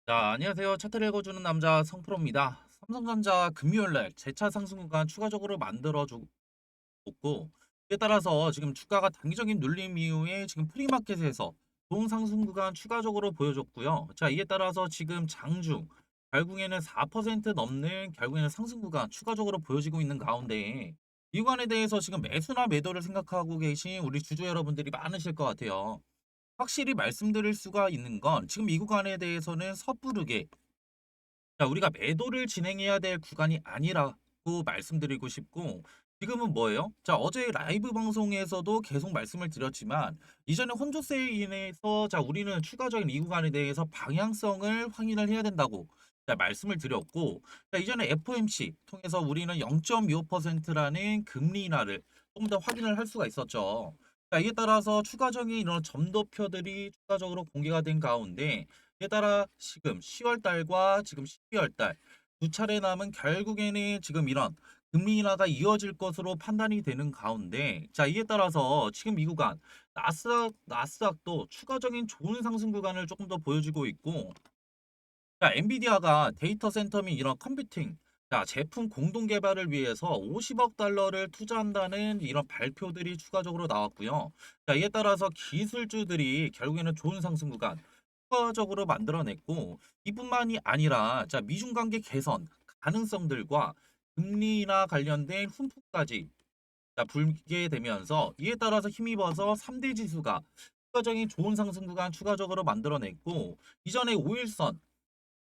자, 안녕하세요. 차트를 읽어주는 남자 성프로입니다. 삼성전자 금요일날 재차 상승 구간 추가적으로 만들어주고 이에 따라서 지금 주가가 단기적인 눌림 이후에 지금 프리마켓에서 좋은 상승 구간 추가적으로 보여줬고요. 자, 이에 따라서 지금 장중 결국에는 4% 넘는 결국에는 상승 구간 추가적으로 보여지고 있는 가운데 이 구간에 대해서 지금 매수나 매도를 생각하고 계신 우리 주주 여러분들이 많으실 것 같아요. 확실히 말씀드릴 수가 있는 건 지금 이 구간에 대해서는 섣부르게 자, 우리가 매도를 진행해야 될 구간이 아니라고 말씀드리고 싶고, 지금은 뭐예요? 자, 어제 라이브 방송에서도 계속 말씀을 드렸지만, 이전에 혼조세에 인해서, 자, 우리는 추가적인 이 구간에 대해서 방향성을 확인을 해야 된다고, 자, 말씀을 드렸고, 자, 이전에 FOMC 통해서 우리는 0.25%라는 금리 인하를 조금 더 확인을 할 수가 있었죠. 자, 이에 따라서 추가적인 이런 점도표들이 추가적으로 공개가 된 가운데, 이에 따라 지금 10월 달과 지금 12월 달 두 차례 남은 결국에는 지금 이런 금리 인하가 이어질 것으로 판단이 되는 가운데 자 이에 따라서 지금 이 구간 나스닥도 추가적인 좋은 상승 구간을 조금 더 보여주고 있고 자 엔비디아가 데이터 센터 및 이런 컴퓨팅 자 제품 공동 개발을 위해서 50억 달러를 투자한다는 이런 발표들이 추가적으로 나왔고요. 자 이에 따라서 기술주들이 결국에는 좋은 상승 구간 효과적으로 만들어냈고 이뿐만이 아니라 자 미중 관계 개선 가능성들과 금리나 관련된 훈풍까지 자 불게 되면서 이에 따라서 힘입어서 3대 지수가 추가적인 좋은 상승 구간 추가적으로 만들어냈고 이전에 5일선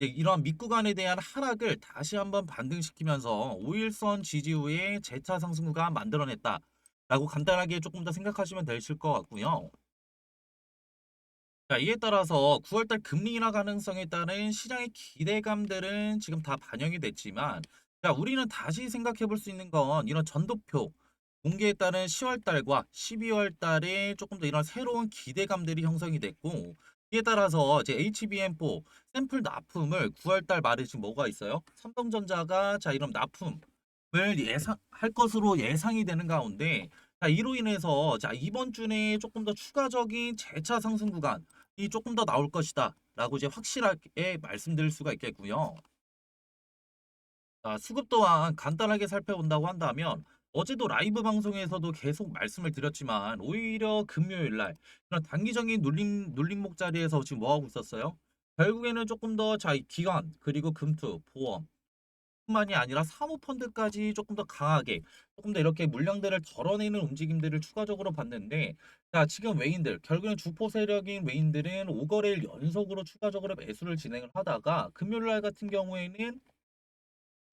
이런 밑구간에 대한 하락을 다시 한번 반등시키면서 5일선 지지후에 재차 상승 구간 만들어냈다라고 간단하게 조금 더 생각하시면 되실 것 같고요. 자, 이에 따라서 9월달 금리 인하 가능성에 따른 시장의 기대감들은 지금 다 반영이 됐지만, 자, 우리는 다시 생각해 볼 수 있는 건 이런 전도표 공개에 따른 10월달과 12월달에 조금 더 이런 새로운 기대감들이 형성이 됐고, 이에 따라서 이제 HBM4 샘플 납품을 9월달 말에 지금 뭐가 있어요? 삼성전자가 자, 이런 납품을 예상할 것으로 예상이 되는 가운데, 자, 이로 인해서 자, 이번 주 내에 조금 더 추가적인 재차 상승 구간 이 조금 더 나올 것이다 라고 이제 확실하게 말씀드릴 수가 있겠고요. 자, 수급 또한 간단하게 살펴본다고 한다면 어제도 라이브 방송에서도 계속 말씀을 드렸지만 오히려 금요일 날 그런 단기적인 눌림목 자리에서 지금 뭐 하고 있었어요? 결국에는 조금 더 자, 기관 그리고 금투, 보험 뿐만이 아니라 사모펀드까지 조금 더 강하게 조금 더 이렇게 물량들을 덜어내는 움직임들을 추가적으로 봤는데 자 지금 외인들 결국엔 주포 세력인 외인들은 5거래일 연속으로 추가적으로 매수를 진행을 하다가 금요일날 같은 경우에는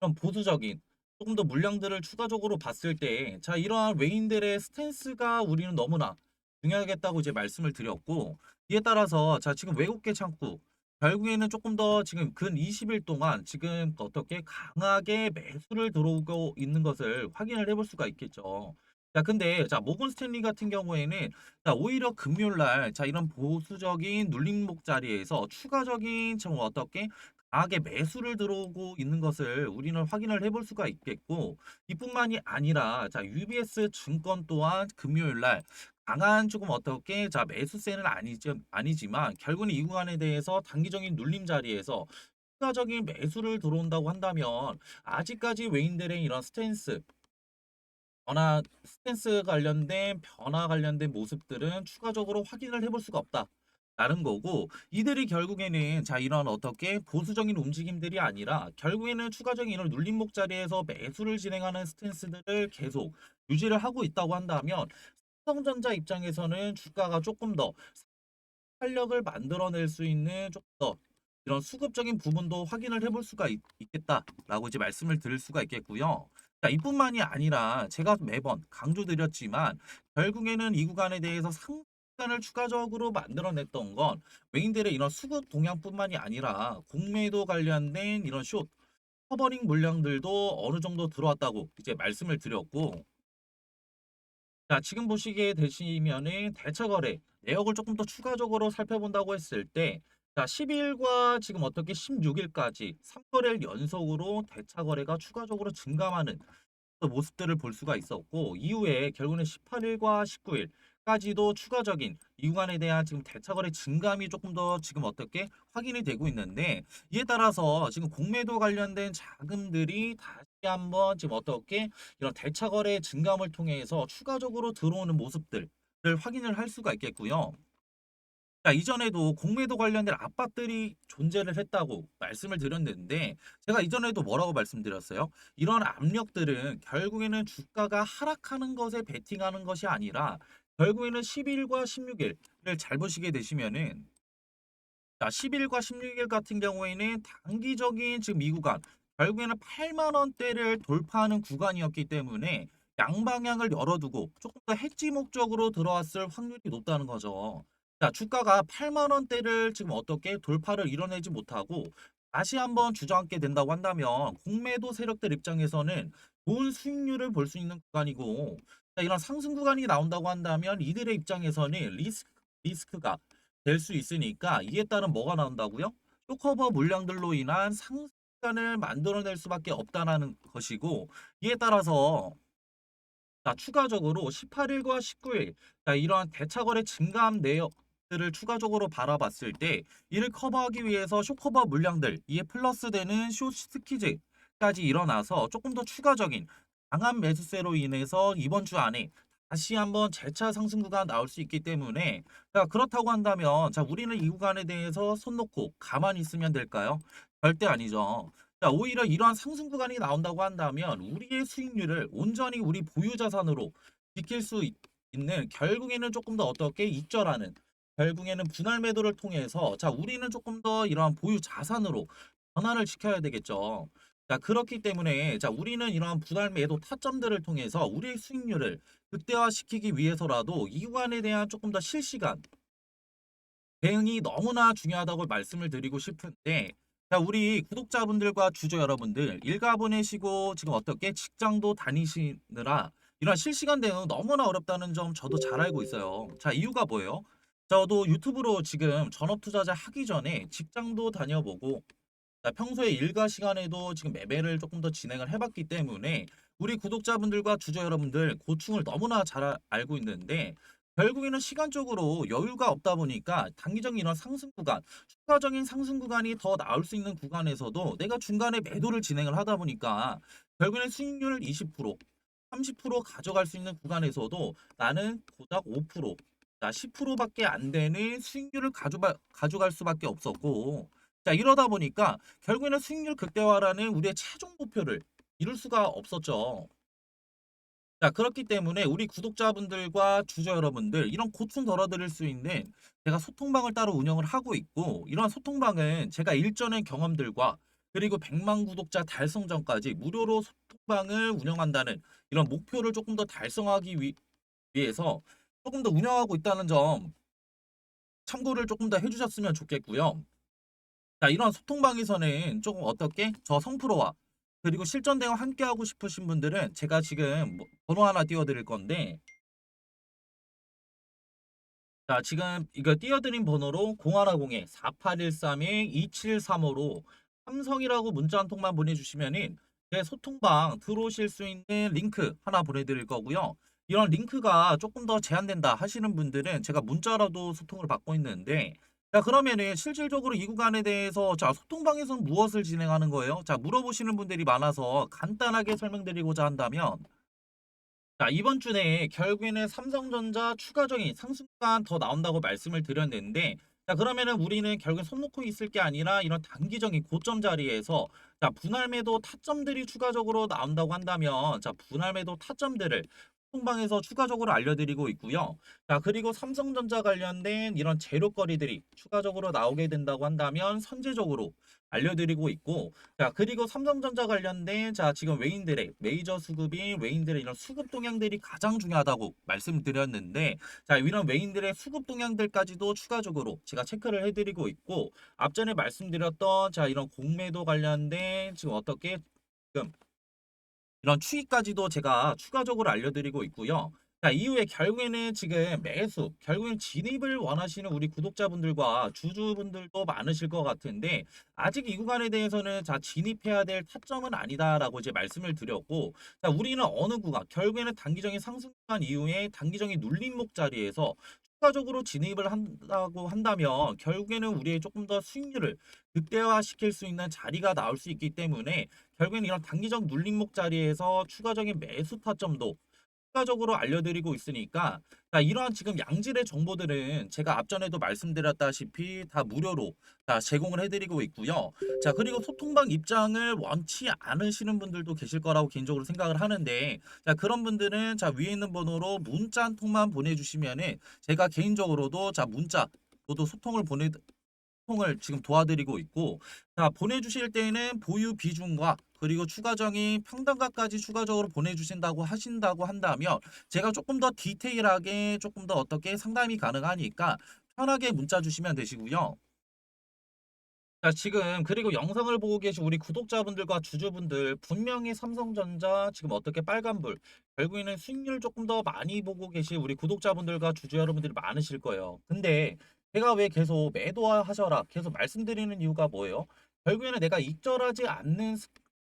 그런 보수적인 조금 더 물량들을 추가적으로 봤을 때 자 이러한 외인들의 스탠스가 우리는 너무나 중요하겠다고 이제 말씀을 드렸고 이에 따라서 자 지금 외국계 창구 결국에는 조금 더 지금 근 20일 동안 지금 어떻게 강하게 매수를 들어오고 있는 것을 확인을 해볼 수가 있겠죠. 자 근데 자 모건 스탠리 같은 경우에는 자 오히려 금요일 날자 이런 보수적인 눌림목 자리에서 추가적인 좀 어떻게 강하게 매수를 들어오고 있는 것을 우리는 확인을 해볼 수가 있겠고 이뿐만이 아니라 자 UBS 증권 또한 금요일 날 강한 조금 어떻게 자 매수세는 아니지만 결국은 이 구간에 대해서 단기적인 눌림 자리에서 추가적인 매수를 들어온다고 한다면 아직까지 외인들의 이런 스탠스 관련된 변화 관련된 모습들은 추가적으로 확인을 해볼 수가 없다. 라는 거고 이들이 결국에는 자 이런 어떻게 보수적인 움직임들이 아니라 결국에는 추가적인 이런 눌림목 자리에서 매수를 진행하는 스탠스들을 계속 유지를 하고 있다고 한다면 삼성전자 입장에서는 주가가 조금 더 탄력을 만들어낼 수 있는 조금 더 이런 수급적인 부분도 확인을 해볼 수가 있겠다라고 이제 말씀을 드릴 수가 있겠고요. 자, 이뿐만이 아니라 제가 매번 강조드렸지만 결국에는 이 구간에 대해서 상단을 추가적으로 만들어냈던 건 외인들의 이런 수급 동향뿐만이 아니라 공매도 관련된 이런 숏 커버링 물량들도 어느 정도 들어왔다고 이제 말씀을 드렸고 자, 지금 보시게 되시면은 대차 거래 내역을 조금 더 추가적으로 살펴본다고 했을 때 자, 10일과 지금 어떻게 16일까지 3거래일 연속으로 대차 거래가 추가적으로 증감하는 또 모습들을 볼 수가 있었고 이후에 결국에는 18일과 19일 까지도 추가적인 이 구간에 대한 지금 대차거래 증감이 조금 더 지금 어떻게 확인이 되고 있는데, 이에 따라서 지금 공매도 관련된 자금들이 다시 한번 지금 어떻게 이런 대차거래 증감을 통해서 추가적으로 들어오는 모습들을 확인을 할 수가 있겠고요. 자, 이전에도 공매도 관련된 압박들이 존재를 했다고 말씀을 드렸는데, 제가 이전에도 뭐라고 말씀드렸어요? 이런 압력들은 결국에는 주가가 하락하는 것에 베팅하는 것이 아니라 결국에는 10일과 16일을 잘 보시게 되시면은, 자, 10일과 16일 같은 경우에는 단기적인 지금 이 구간, 결국에는 8만 원대를 돌파하는 구간이었기 때문에 양방향을 열어두고 조금 더 해지 목적으로 들어왔을 확률이 높다는 거죠. 자, 주가가 8만 원대를 지금 어떻게 돌파를 이뤄내지 못하고 다시 한번 주저앉게 된다고 한다면 공매도 세력들 입장에서는 좋은 수익률을 볼 수 있는 구간이고, 자, 이런 상승 구간이 나온다고 한다면 이들의 입장에서는 리스크가 될 수 있으니까, 이에 따른 뭐가 나온다고요? 쇼커버 물량들로 인한 상승을 만들어낼 수밖에 없다는 것이고, 이에 따라서 자, 추가적으로 18일과 19일, 자, 이러한 대차거래 증감 내역들을 추가적으로 바라봤을 때 이를 커버하기 위해서 쇼커버 물량들, 이에 플러스되는 숏스퀴즈까지 일어나서 조금 더 추가적인 강한 매수세로 인해서 이번 주 안에 다시 한번 재차 상승구가 나올 수 있기 때문에, 자, 그렇다고 한다면 자, 우리는 이 구간에 대해서 손 놓고 가만히 있으면 될까요? 절대 아니죠. 자, 오히려 이러한 상승 구간이 나온다고 한다면 우리의 수익률을 온전히 우리 보유 자산으로 지킬 수 있는, 결국에는 조금 더 어떻게 익절하는, 결국에는 분할 매도를 통해서 자, 우리는 조금 더 이러한 보유 자산으로 변화를 시켜야 되겠죠. 자, 그렇기 때문에 자, 우리는 이러한 분할 매도 타점들을 통해서 우리의 수익률을 극대화시키기 위해서라도 이 구간에 대한 조금 더 실시간 대응이 너무나 중요하다고 말씀을 드리고 싶은데, 자, 우리 구독자분들과 주주 여러분들 일가 보내시고 지금 어떻게 직장도 다니시느라 이런 실시간 대응 너무나 어렵다는 점 저도 잘 알고 있어요. 자, 이유가 뭐예요? 저도 유튜브로 지금 전업 투자자 하기 전에 직장도 다녀보고, 자, 평소에 일과 시간에도 지금 매매를 조금 더 진행을 해봤기 때문에 우리 구독자분들과 주주 여러분들 고충을 너무나 잘 알고 있는데, 결국에는 시간적으로 여유가 없다 보니까 단기적인 이런 상승 구간, 추가적인 상승 구간이 더 나올 수 있는 구간에서도 내가 중간에 매도를 진행을 하다 보니까 결국에는 수익률 20%, 30% 가져갈 수 있는 구간에서도 나는 고작 5%, 자, 10%밖에 안 되는 수익률을 가져갈 수밖에 없었고, 자, 이러다 보니까 결국에는 수익률 극대화라는 우리의 최종 목표를 이룰 수가 없었죠. 자, 그렇기 때문에 우리 구독자분들과 주주 여러분들 이런 고충 덜어드릴 수 있는 제가 소통방을 따로 운영을 하고 있고, 이런 소통방은 제가 일전의 경험들과 그리고 100만 구독자 달성 전까지 무료로 소통방을 운영한다는 이런 목표를 조금 더 달성하기 위해서 조금 더 운영하고 있다는 점 참고를 조금 더 해주셨으면 좋겠고요. 자, 이런 소통방에서는 조금 어떻게 저 성프로와 그리고 실전 대응 함께 하고 싶으신 분들은 제가 지금 번호 하나 띄워드릴 건데, 자, 지금 이거 띄워드린 번호로 0110-4813-2735로 삼성이라고 문자 한 통만 보내주시면은 제 소통방 들어오실 수 있는 링크 하나 보내드릴 거고요. 이런 링크가 조금 더 제한된다 하시는 분들은 제가 문자라도 소통을 받고 있는데, 자, 그러면은 실질적으로 이 구간에 대해서 자, 소통방에서는 무엇을 진행하는 거예요? 자, 물어보시는 분들이 많아서 간단하게 설명드리고자 한다면, 자, 이번 주 내에 결국에는 삼성전자 추가적인 상승간 더 나온다고 말씀을 드렸는데, 자, 그러면은 우리는 결국엔 손 놓고 있을 게 아니라 이런 단기적인 고점 자리에서 자, 분할 매도 타점들이 추가적으로 나온다고 한다면 자, 분할 매도 타점들을 통방에서 추가적으로 알려드리고 있고요. 자, 그리고 삼성전자 관련된 이런 재료거리들이 추가적으로 나오게 된다고 한다면 선제적으로 알려드리고 있고, 자, 그리고 삼성전자 관련된 자, 지금 외인들의 메이저 수급인 외인들의 이런 수급 동향들이 가장 중요하다고 말씀드렸는데, 자, 이런 외인들의 수급 동향들까지도 추가적으로 제가 체크를 해드리고 있고, 앞전에 말씀드렸던 자, 이런 공매도 관련된 지금 어떻게 지금 이런 추이까지도 제가 추가적으로 알려드리고 있고요. 자, 이후에 결국에는 지금 매수, 결국엔 진입을 원하시는 우리 구독자분들과 주주분들도 많으실 것 같은데, 아직 이 구간에 대해서는 자, 진입해야 될 타점은 아니다라고 이제 말씀을 드렸고, 자, 우리는 어느 구간, 결국에는 단기적인 상승 구간 이후에 단기적인 눌림목 자리에서 추가적으로 진입을 한다고 한다면, 결국에는 우리의 조금 더 수익률을 극대화시킬 수 있는 자리가 나올 수 있기 때문에, 결국에는 이런 단기적 눌림목 자리에서 추가적인 매수 타점도 추가적으로 알려드리고 있으니까, 자, 이러한 지금 양질의 정보들은 제가 앞전에도 말씀드렸다시피 다 무료로 다 제공을 해드리고 있고요. 자, 그리고 소통방 입장을 원치 않으시는 분들도 계실 거라고 개인적으로 생각을 하는데, 자, 그런 분들은 자, 위에 있는 번호로 문자 한 통만 보내주시면은 제가 개인적으로도 자, 문자 도 소통을 소통을 지금 도와드리고 있고, 자, 보내주실 때는 보유 비중과 그리고 추가적인 평단가까지 추가적으로 보내주신다고 하신다고 한다면 제가 조금 더 디테일하게 조금 더 어떻게 상담이 가능하니까 편하게 문자 주시면 되시고요. 자, 지금 그리고 영상을 보고 계신 우리 구독자분들과 주주분들 분명히 삼성전자 지금 어떻게 빨간불, 결국에는 수익률 조금 더 많이 보고 계신 우리 구독자분들과 주주 여러분들이 많으실 거예요. 근데 제가 왜 계속 매도하셔라 계속 말씀드리는 이유가 뭐예요? 결국에는 내가 익절하지 않는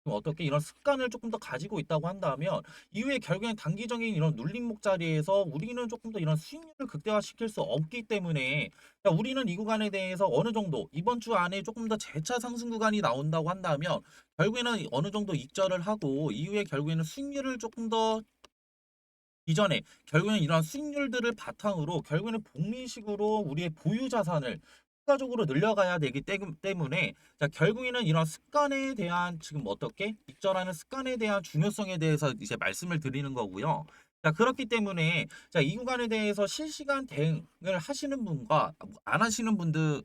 어떻게 이런 습관을 조금 더 가지고 있다고 한다면 이후에 결국엔 단기적인 이런 눌림목 자리에서 우리는 조금 더 이런 수익률을 극대화시킬 수 없기 때문에, 자, 우리는 이 구간에 대해서 어느 정도 이번 주 안에 조금 더 재차 상승 구간이 나온다고 한다면 결국에는 어느 정도 익절을 하고 이후에 결국에는 수익률을 조금 더 이전에 결국에는 이러한 수익률들을 바탕으로 결국에는 복리식으로 우리의 보유 자산을 추가적으로 늘려가야 되기 때문에, 자, 결국에는 이런 습관에 대한 지금 어떻게 익절하는 습관에 대한 중요성에 대해서 이제 말씀을 드리는 거고요. 자, 그렇기 때문에 자, 이 구간에 대해서 실시간 대응을 하시는 분과 안 하시는 분들은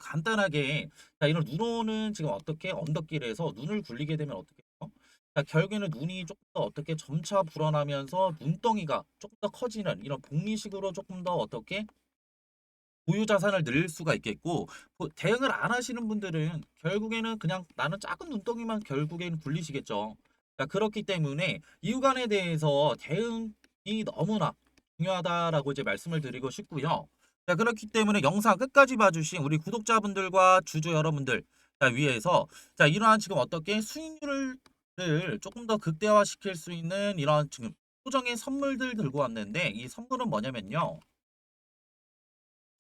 간단하게, 자, 이런 눈 오는 지금 어떻게 언덕길에서 눈을 굴리게 되면 어떻게 돼요? 자, 결국에는 눈이 조금 더 어떻게 점차 불어나면서 눈덩이가 조금 더 커지는 이런 복리식으로 조금 더 어떻게 보유 자산을 늘릴 수가 있겠고, 대응을 안 하시는 분들은 결국에는 그냥 나는 작은 눈덩이만 결국에는 굴리시겠죠. 자, 그렇기 때문에 이 구간에 대해서 대응이 너무나 중요하다라고 이제 말씀을 드리고 싶고요. 자, 그렇기 때문에 영상 끝까지 봐주신 우리 구독자분들과 주주 여러분들, 자, 위해서 자, 이러한 지금 어떻게 수익률을 조금 더 극대화시킬 수 있는 이런 지금 소정의 선물들 들고 왔는데, 이 선물은 뭐냐면요.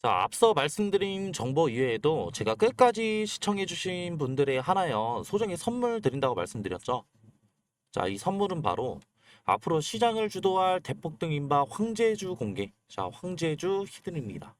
자, 앞서 말씀드린 정보 이외에도 제가 끝까지 시청해주신 분들의 하나여 소정의 선물 드린다고 말씀드렸죠. 자, 이 선물은 바로 앞으로 시장을 주도할 대폭등 인바 황제주 공개. 자, 황제주 히든입니다.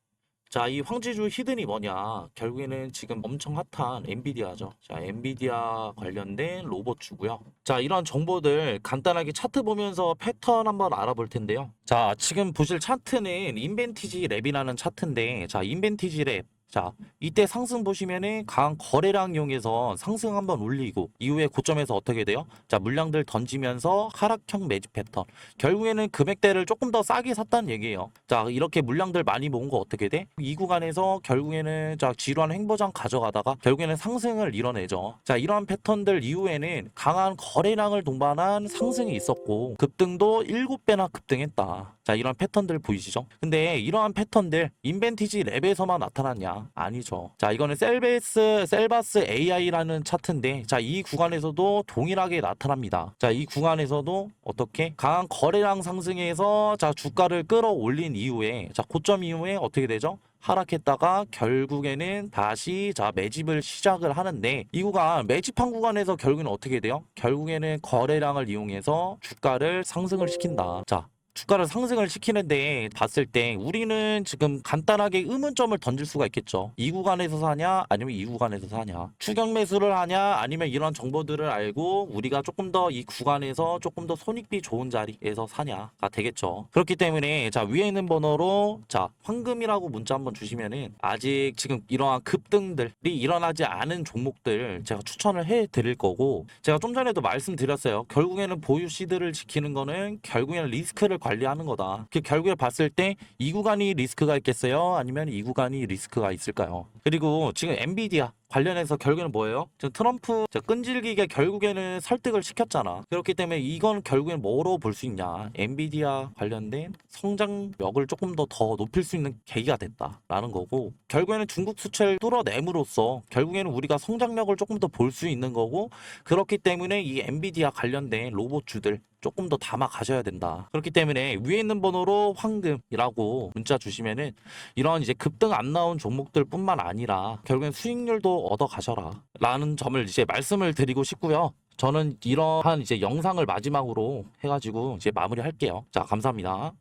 자, 이 황제주 히든이 뭐냐? 결국에는 지금 엄청 핫한 엔비디아죠. 자, 엔비디아 관련된 로봇주고요. 자, 이런 정보들 간단하게 차트 보면서 패턴 한번 알아볼 텐데요. 자, 지금 보실 차트는 인벤티지 랩이라는 차트인데, 자, 인벤티지 랩. 자, 이때 상승 보시면은 강한 거래량 이용해서 상승 한번 올리고 이후에 고점에서 어떻게 돼요? 자, 물량들 던지면서 하락형 매집 패턴. 결국에는 금액대를 조금 더 싸게 샀다는 얘기예요. 자, 이렇게 물량들 많이 모은 거 어떻게 돼? 이 구간에서 결국에는 자, 지루한 횡보장 가져가다가 결국에는 상승을 이뤄내죠. 자, 이러한 패턴들 이후에는 강한 거래량을 동반한 상승이 있었고 급등도 7배나 급등했다. 자, 이런 패턴들 보이시죠? 근데 이러한 패턴들 인벤티지 랩에서만 나타났냐? 아니죠. 자, 이거는 셀바스 AI라는 차트인데, 자, 이 구간에서도 동일하게 나타납니다. 자, 이 구간에서도 어떻게 강한 거래량 상승에서 자, 주가를 끌어올린 이후에 자, 고점 이후에 어떻게 되죠? 하락했다가 결국에는 다시 자, 매집을 시작을 하는데, 이 구간 매집한 구간에서 결국에는 어떻게 돼요? 결국에는 거래량을 이용해서 주가를 상승을 시킨다. 자, 주가를 상승을 시키는데 봤을 때 우리는 지금 간단하게 의문점을 던질 수가 있겠죠. 이 구간에서 사냐 아니면 이 구간에서 사냐, 추격 매수를 하냐 아니면 이런 정보들을 알고 우리가 조금 더 이 구간에서 조금 더 손익비 좋은 자리에서 사냐가 되겠죠. 그렇기 때문에 자, 위에 있는 번호로 자, 황금이라고 문자 한번 주시면은 아직 지금 이러한 급등들이 일어나지 않은 종목들 제가 추천을 해 드릴 거고, 제가 좀 전에도 말씀드렸어요. 결국에는 보유 시드를 지키는 거는 결국에는 리스크를 관리하는 거다. 그 결국에 봤을 때 이 구간이 리스크가 있겠어요? 아니면 이 구간이 리스크가 있을까요? 그리고 지금 엔비디아 관련해서 결국에는 뭐예요? 지금 트럼프 끈질기게 결국에는 설득을 시켰잖아. 그렇기 때문에 이건 결국엔 뭐로 볼 수 있냐? 엔비디아 관련된 성장력을 조금 더 높일 수 있는 계기가 됐다라는 거고, 결국에는 중국 수출을 뚫어냄으로써 결국에는 우리가 성장력을 조금 더 볼 수 있는 거고, 그렇기 때문에 이 엔비디아 관련된 로봇주들 조금 더 담아 가셔야 된다. 그렇기 때문에 위에 있는 번호로 황금이라고 문자 주시면은 이런 이제 급등 안 나온 종목들 뿐만 아니라 결국엔 수익률도 얻어 가셔라 라는 점을 이제 말씀을 드리고 싶고요. 저는 이러한 이제 영상을 마지막으로 해가지고 이제 마무리할게요. 자, 감사합니다.